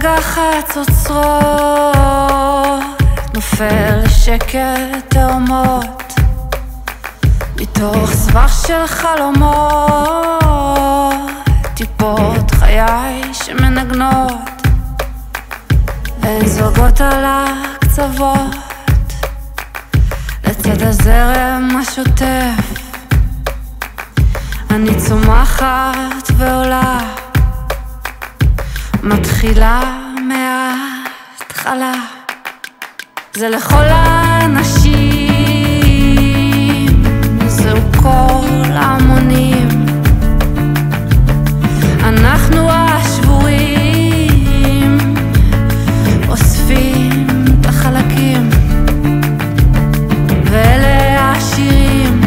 רגע חצוצרות נופל שקט תאומות מתוך סבך של חלומות, טיפות חיי שמנגנות הן זוגות על הקצוות לצד הזרם השוטף. אני צומחת ועולה, מתחילה מההתחלה. זה לכל האנשים, זהו כל ההמונים. אנחנו השבורים אוספים את החלקים, ואלה השירים.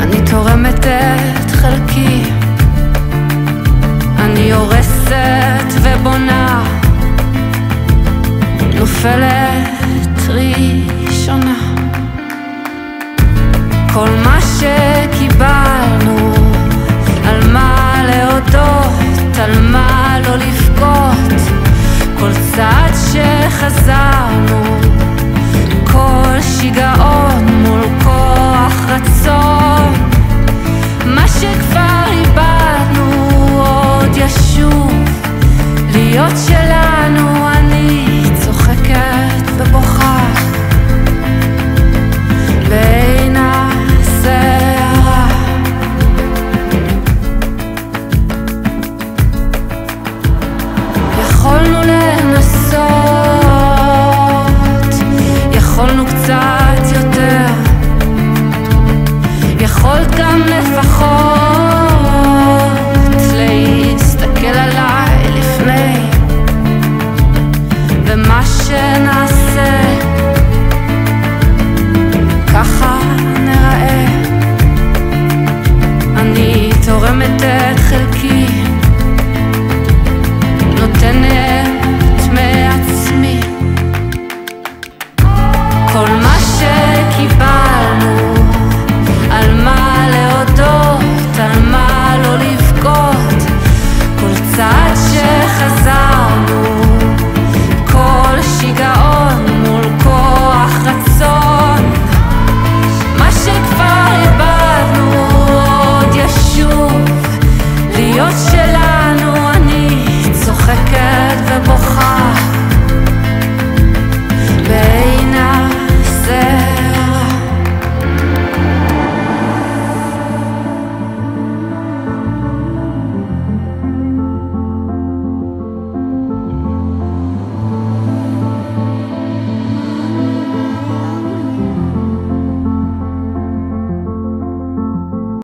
אני תורמת את חלקי, אני הורסת ובונה, נופלת ראשונה. כל מה שקיבלנו, על מה להודות, על מה לא לבכות. כל צעד שחזרנו, כל שיגעון מול כוח רצון. מה שכבר איבדנו עוד ישוב להיות שלנו.